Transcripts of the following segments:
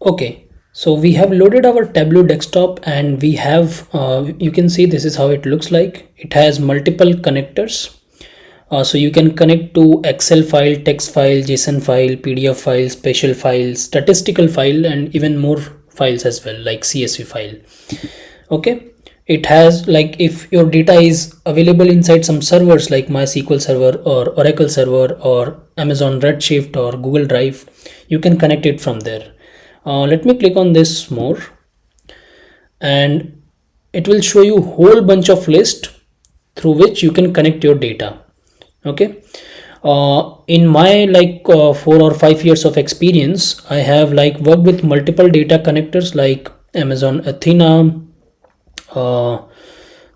Okay, so we have loaded our Tableau desktop and we have, you can see this is how it looks like. It has multiple connectors. So you can connect to Excel file, text file, JSON file, PDF file, special file, statistical file, and even more files as well, like CSV file. Okay, it has, like, if your data is available inside some servers like MySQL server or Oracle server or Amazon Redshift or Google Drive, you can connect it from there. Let me click on this more, and it will show you whole bunch of list through which you can connect your data. Okay, in my 4 or 5 years of experience, I have like worked with multiple data connectors like Amazon Athena. uh,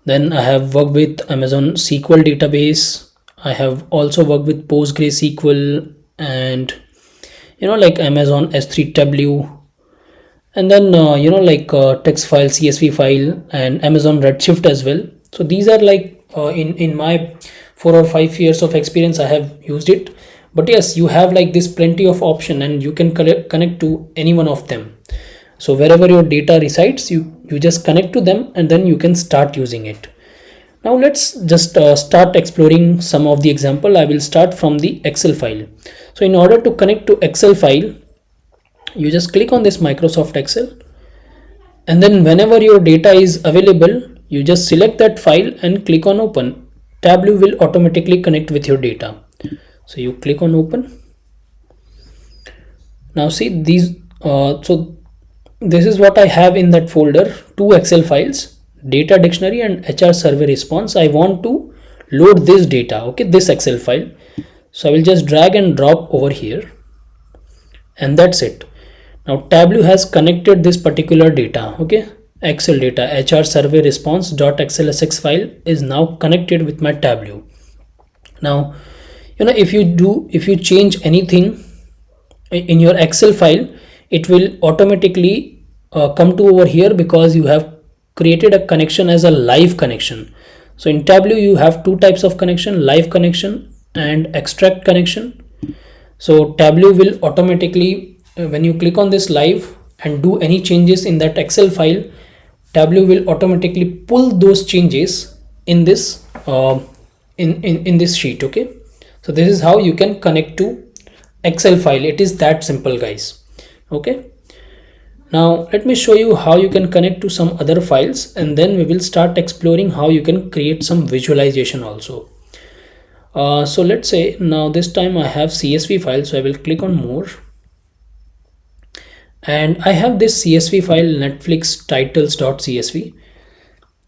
then I have worked with Amazon SQL database. I have also worked with PostgreSQL, and like Amazon S3 Tableau, and then text file, CSV file, and Amazon Redshift as well. So these are like, in my 4 or 5 years of experience I have used it. But yes, you have like this plenty of option and you can connect to any one of them. So wherever your data resides, you just connect to them and then you can start using it. Now let's just start exploring some of the example. I will start from the Excel file. So in order to connect to Excel file, you just click on this Microsoft Excel, and then whenever your data is available, you just select that file and click on open. Tableau will automatically connect with your data. So you click on open. Now see these, so this is what I have in that folder: two Excel files, data dictionary and HR survey response. I want to load this data, okay, this Excel file. So I will just drag and drop over here, and that's it. Now Tableau has connected this particular data, okay, Excel data, HR survey response .xlsx file is now connected with my Tableau. Now, if you change anything in your Excel file, it will automatically come to over here, because you have created a connection as a live connection. So in Tableau you have two types of connection: live connection and extract connection. So Tableau will automatically, when you click on this live and do any changes in that Excel file, Tableau will automatically pull those changes in this in this sheet. Okay, so this is how you can connect to Excel file. It is that simple, guys. Okay, now let me show you how you can connect to some other files, and then we will start exploring how you can create some visualization also. So let's say now this time I have CSV file, so I will click on more, and I have this CSV file, Netflix titles.csv,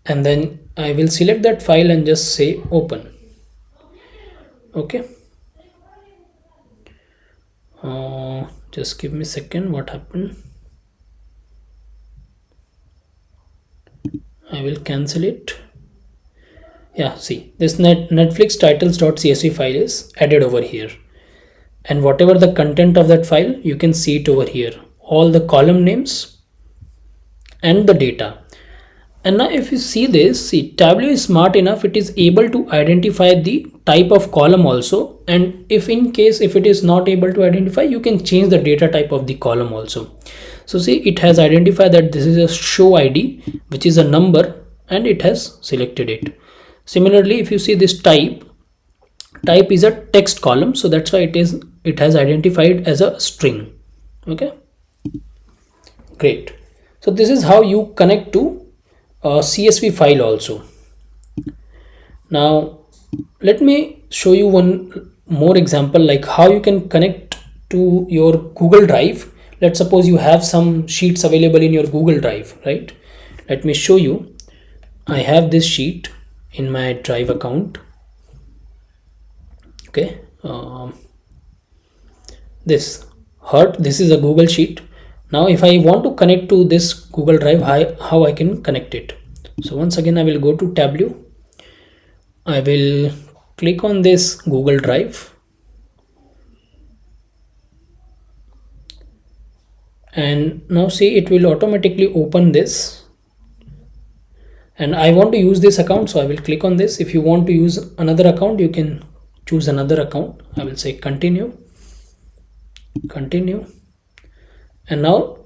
and then I will select that file and just say open. Okay, just give me a second. What happened? I will cancel it. Yeah, see, this Netflix titles.csv file is added over here, and whatever the content of that file, you can see it over here, all the column names and the data. And now if you see this, see, Tableau is smart enough, it is able to identify the type of column also, and if in case if it is not able to identify, you can change the data type of the column also. So see, it has identified that this is a show ID, which is a number, and it has selected it. Similarly, if you see this type is a text column, so that's why it has identified as a string. Okay, great. So this is how you connect to a CSV file also. Now let me show you one more example, like how you can connect to your Google Drive. Let's suppose you have some sheets available in your Google Drive, right? Let me show you. I have this sheet in my Drive account. Okay, this is a Google sheet. Now if I want to connect to this Google Drive, how I can connect it? So once again I will go to Tableau. I will click on this Google Drive, and now see, it will automatically open this, and I want to use this account, so I will click on this. If you want to use another account, you can choose another account. I will say continue, and now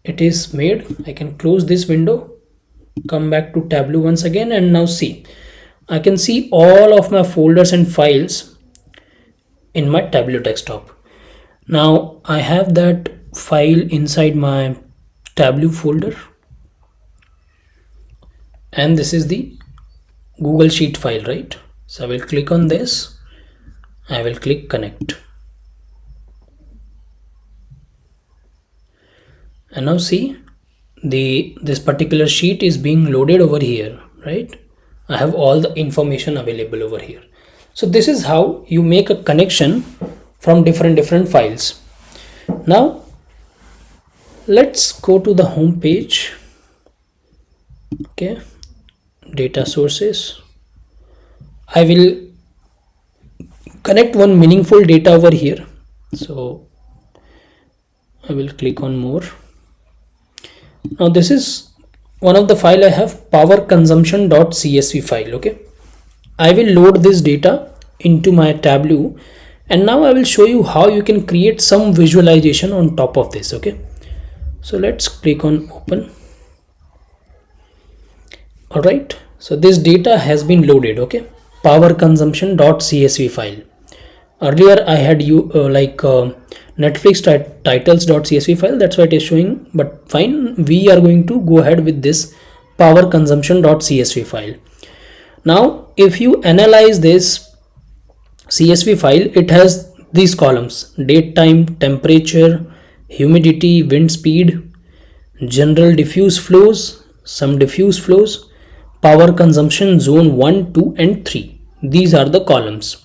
it is made. I can close this window, come back to Tableau once again, and now see, I can see all of my folders and files in my Tableau desktop. Now I have that file inside my Tableau folder, and this is the Google Sheet file, right? So I will click on this, I will click connect, and now see, this particular sheet is being loaded over here, right? I have all the information available over here. So this is how you make a connection from different files. Now let's go to the home page. Okay, data sources. I will connect one meaningful data over here, so I will click on more. Now this is one of the file I have, power consumption.csv file. Okay, I will load this data into my Tableau, and now I will show you how you can create some visualization on top of this. Okay, so let's click on open. All right, so this data has been loaded. Okay, power consumption.csv file. Earlier I had Netflix titles.csv file, that's why it is showing, but fine, we are going to go ahead with this power consumption.csv file. Now if you analyze this CSV file, it has these columns: date, time, temperature, humidity, wind speed, general diffuse flows, some diffuse flows, power consumption zone 1, 2 and 3. These are the columns.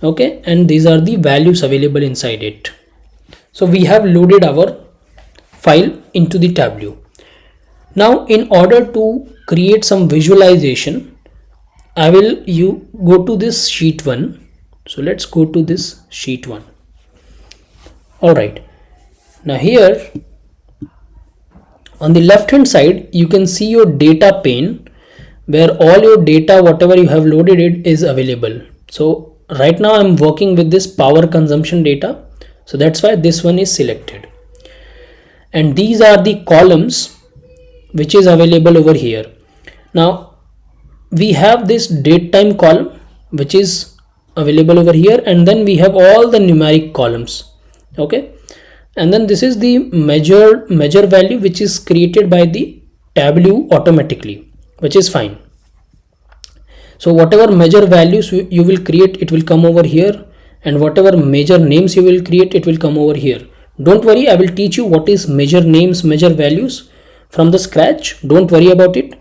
Okay, and these are the values available inside it. So we have loaded our file into the Tableau. Now in order to create some visualization, you go to this sheet 1. So let's go to this sheet 1. All right, now here on the left hand side you can see your data pane, where all your data, whatever you have loaded, it is available. So right now I'm working with this power consumption data, so that's why this one is selected, and these are the columns which is available over here. Now we have this date time column which is available over here, and then we have all the numeric columns. Okay, and then this is the measure value which is created by the Tableau automatically, which is fine. So whatever measure values you will create, it will come over here, and whatever measure names you will create, it will come over here. Don't worry, I will teach you what is measure names, measure values from the scratch. Don't worry about it.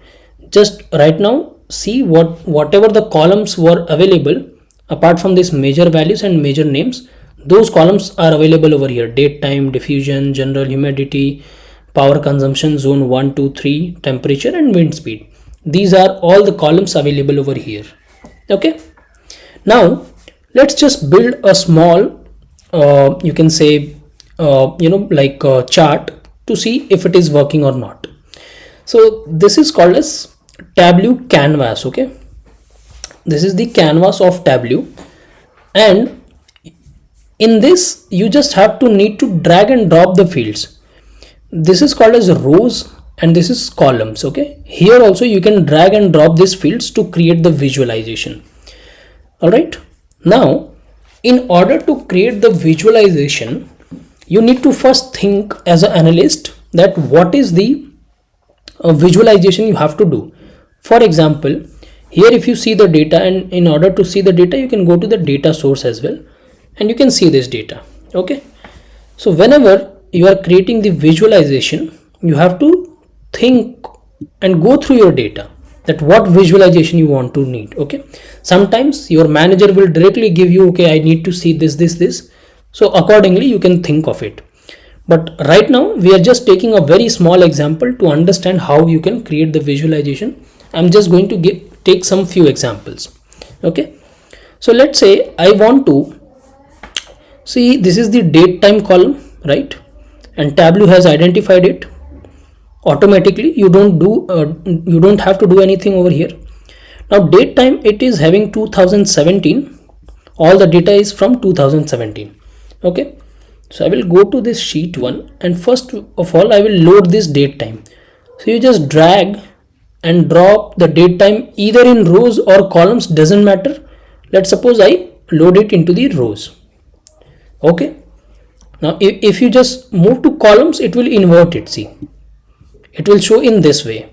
Just right now see whatever the columns were available apart from this measure values and measure names, those columns are available over here: date, time, diffusion, general, humidity, power consumption zone 1, 2, 3, temperature and wind speed. These are all the columns available over here. Okay, now let's just build a small you can say chart to see if it is working or not. So this is called as Tableau canvas. Okay, this is the canvas of Tableau, and in this you just have to need to drag and drop the fields. This is called as rows and this is columns. Okay, here also you can drag and drop these fields to create the visualization. All right, now in order to create the visualization, you need to first think as an analyst that what is the visualization you have to do. For example, here if you see the data, and in order to see the data you can go to the data source as well, and you can see this data. Okay, so whenever you are creating the visualization, you have to think and go through your data, that what visualization you want to need. Okay, sometimes your manager will directly give you, okay, I need to see this, so accordingly you can think of it. But right now we are just taking a very small example to understand how you can create the visualization. I'm just going to take some few examples. Okay, so let's say I want to see, this is the date time column, right? And Tableau has identified it automatically. You don't have to do anything over here. Now date time, it is having 2017. All the data is from 2017. Okay, So I will go to this sheet 1 and first of all I will load this date time. So you just drag and drop the date time either in rows or columns, doesn't matter. Let's suppose I load it into the rows. Okay. Now if you just move to columns, it will invert it. See, it will show in this way.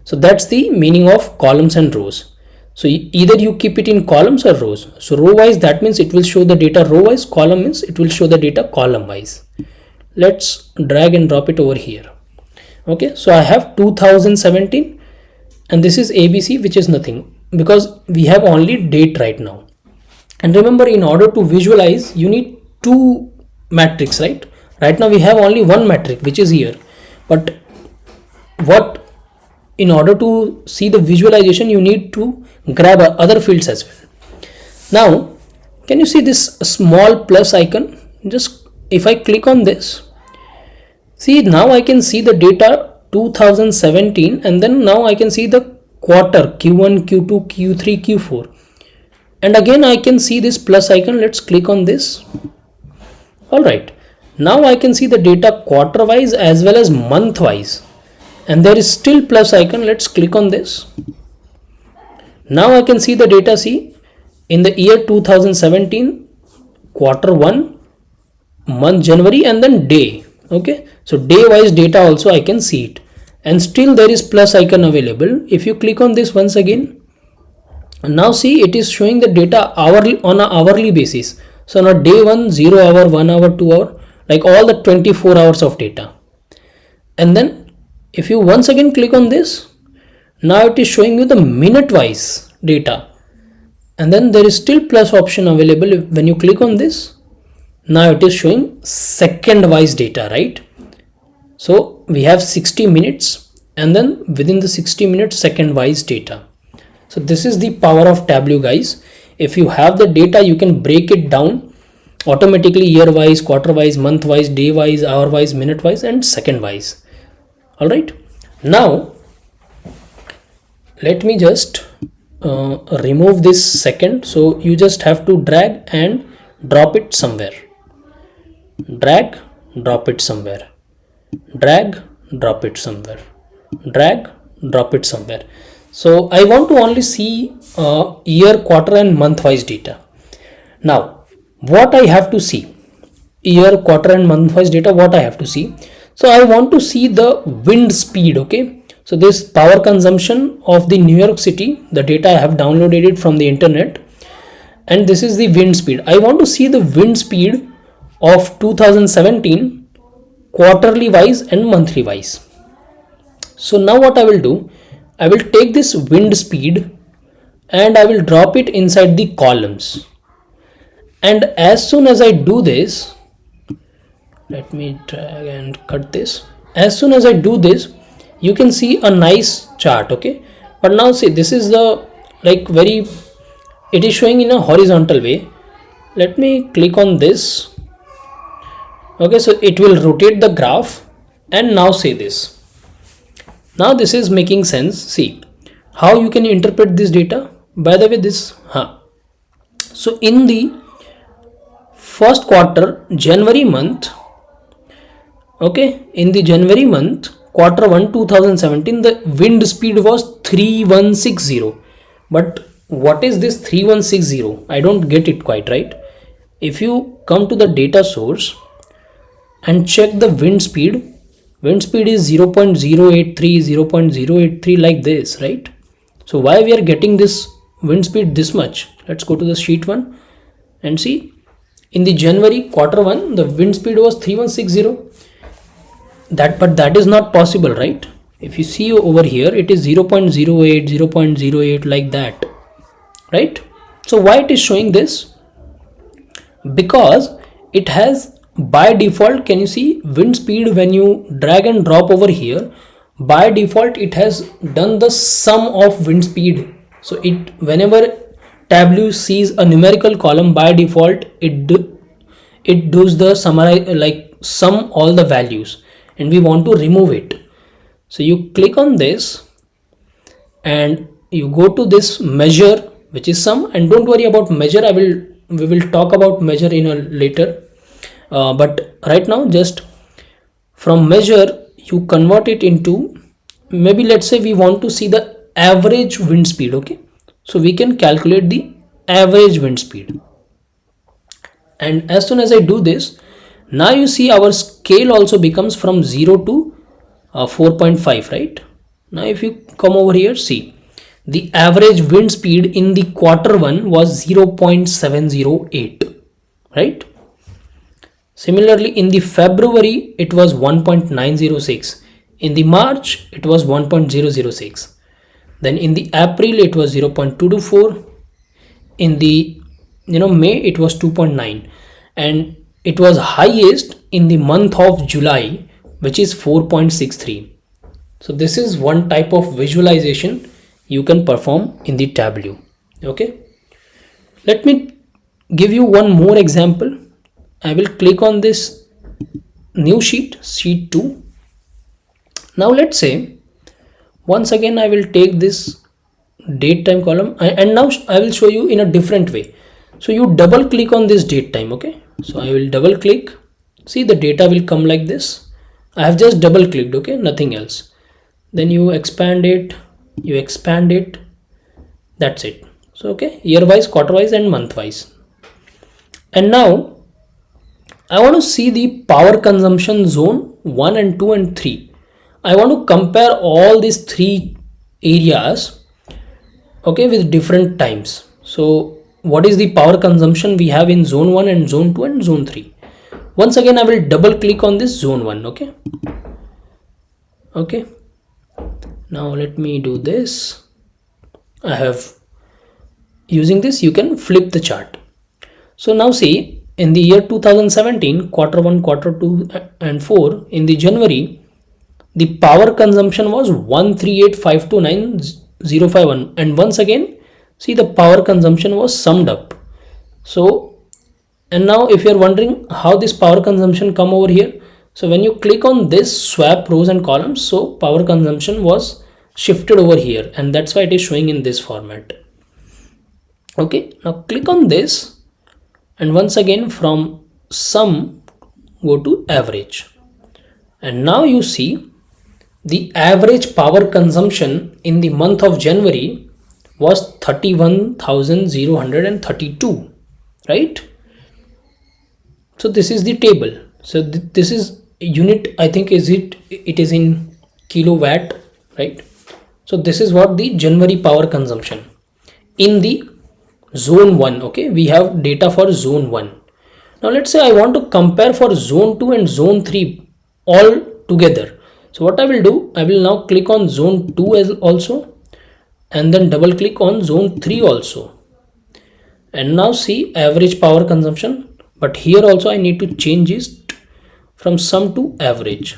So that's the meaning of columns and rows. So either you keep it in columns or rows. So row wise, that means it will show the data row wise. Column means it will show the data column wise. Let's drag and drop it over here. Okay, so I have 2017 and this is ABC, which is nothing because we have only date right now. And remember, in order to visualize, you need two matrix, right? Right now we have only one metric, which is here. But in order to see the visualization, you need to grab other fields as well. Now, can you see this small plus icon? Just if I click on this, see, now I can see the data 2017 and then now I can see the quarter Q1, Q2, Q3, Q4. And again I can see this plus icon. Let's click on this. Alright, now I can see the data quarter wise as well as month wise. And there is still plus icon. Let's click on this. Now I can see the data. See, in the year 2017, quarter 1, month January, and then day. Okay, so day wise data also I can see it, and still there is plus icon available. If you click on this once again, now see, it is showing the data hourly on an hourly basis. So on a day 1, 0 hour, 1 hour, 2 hour, like all the 24 hours of data. And then if you once again click on this, now it is showing you the minute wise data, and then there is still plus option available. When you click on this, now it is showing second wise data, right? So we have 60 minutes and then within the 60 minutes second wise data. So this is the power of Tableau, guys. If you have the data, you can break it down automatically year wise, quarter wise, month wise, day wise, hour wise, minute wise, and second wise. All right, now let me just remove this second. So you just have to drag and drop it somewhere. Drag, drop it somewhere. Drag, drop it somewhere. Drag, drop it somewhere. So I want to only see year, quarter, and month wise data. Now, what I have to see? Year, quarter, and month wise data, what I have to see? So I want to see the wind speed. Okay, so this power consumption of the New York City, the data I have downloaded it from the internet, and this is the wind speed. I want to see the wind speed of 2017 quarterly wise and monthly wise. So now what I will do, I will take this wind speed and I will drop it inside the columns. And as soon as I do this, let me drag and cut this. As soon as I do this, you can see a nice chart. Okay, but now see, this is the it is showing in a horizontal way. Let me click on this. Okay, so it will rotate the graph, and now say this. Now this is making sense. See how you can interpret this data. By the way, this so in the first quarter, January month, okay, in the January month, quarter 1 2017, the wind speed was 3160. But what is this 3160? I don't get it quite right. If you come to the data source and check the wind speed is 0.083, 0.083 like this, right? So why we are getting this wind speed this much? Let's go to the sheet 1 and see. In the January quarter 1, the wind speed was 3160. But that is not possible, right? If you see over here, it is 0.08, 0.08 like that, right? So why it is showing this? Because it has by default, can you see wind speed? When you drag and drop over here, by default it has done the sum of wind speed. So it, whenever Tableau sees a numerical column, by default it does the summarize, like sum all the values, and we want to remove it. So you click on this and you go to this measure, which is sum, and don't worry about measure. We will talk about measure in a later. but right now just from measure you convert it into, maybe let's say we want to see the average wind speed. Okay, so we can calculate the average wind speed, and as soon as I do this, now you see our scale also becomes from 0 to 4.5, right? Now if you come over here, see the average wind speed in the quarter one was 0.708, right? Similarly, in the February it was 1.906, in the March it was 1.006, then in the April it was 0.224, in the May it was 2.9, and it was highest in the month of July, which is 4.63. So this is one type of visualization you can perform in the Tableau. Okay, let me give you one more example. I will click on this new sheet 2. Now let's say once again I will take this date time column, and now I will show you in a different way. So you double click on this date time. Okay, so I will double click, see the data will come like this. I have just double clicked, okay, nothing else. Then you expand it, that's it. So okay, year wise, quarter wise and month wise. And now I want to see the power consumption zone 1 and 2 and 3. I want to compare all these three areas, okay, with different times. So what is the power consumption we have in zone 1 and zone 2 and zone 3? Once again I will double click on this zone 1. Okay, now let me do this. I have, using this you can flip the chart. So now see, in the year 2017, quarter 1, quarter 2 and 4, in the January, the power consumption was 138,529,051, and once again see the power consumption was summed up. So, and now if you are wondering how this power consumption come over here, so when you click on this swap rows and columns, so power consumption was shifted over here, and that's why it is showing in this format. Okay, now click on this, and once again from sum go to average, and now you see the average power consumption in the month of January was 31,032, right? So this is the table. So this is unit, I think it is in kilowatt, right? So this is what the January power consumption in the zone 1. Okay, we have data for zone 1. Now let's say I want to compare for zone 2 and zone 3 all together. So what I will do, I will now click on zone 2 as also, and then double click on zone 3 also, and now see average power consumption. But here also I need to change it from sum to average,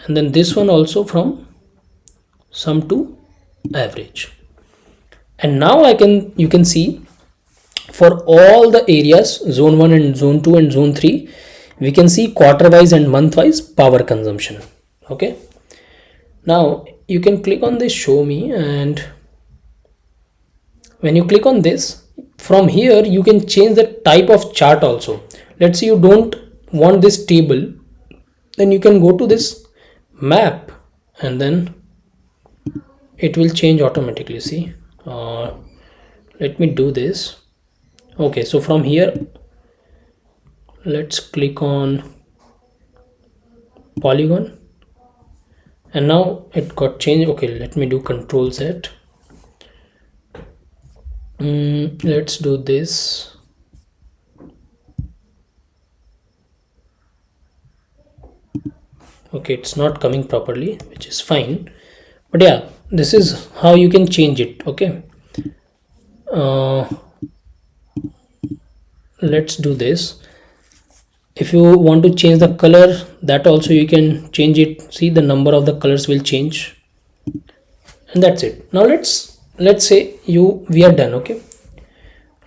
and then this one also from sum to average. And now you can see for all the areas, zone 1 and zone 2 and zone 3, we can see quarter wise and month wise power consumption. Okay, now you can click on this show me, and when you click on this, from here you can change the type of chart also. Let's say you don't want this table, then you can go to this map, and then it will change automatically. See, let me do this. Okay, so from here let's click on polygon, and now it got changed. Okay, let me do Control Z. Let's do this. Okay, it's not coming properly, which is fine, but yeah, this is how you can change it. Okay, let's do this. If you want to change the color, that also you can change it. See, the number of the colors will change, and that's it. Now let's say we are done. Okay,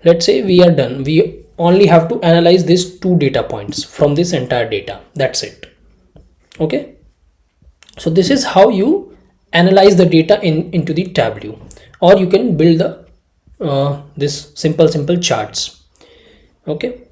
let's say we are done. We only have to analyze these 2 data points from this entire data. That's it. Okay, so this is how you analyze the data into the Tableau, or you can build the this simple charts. Okay,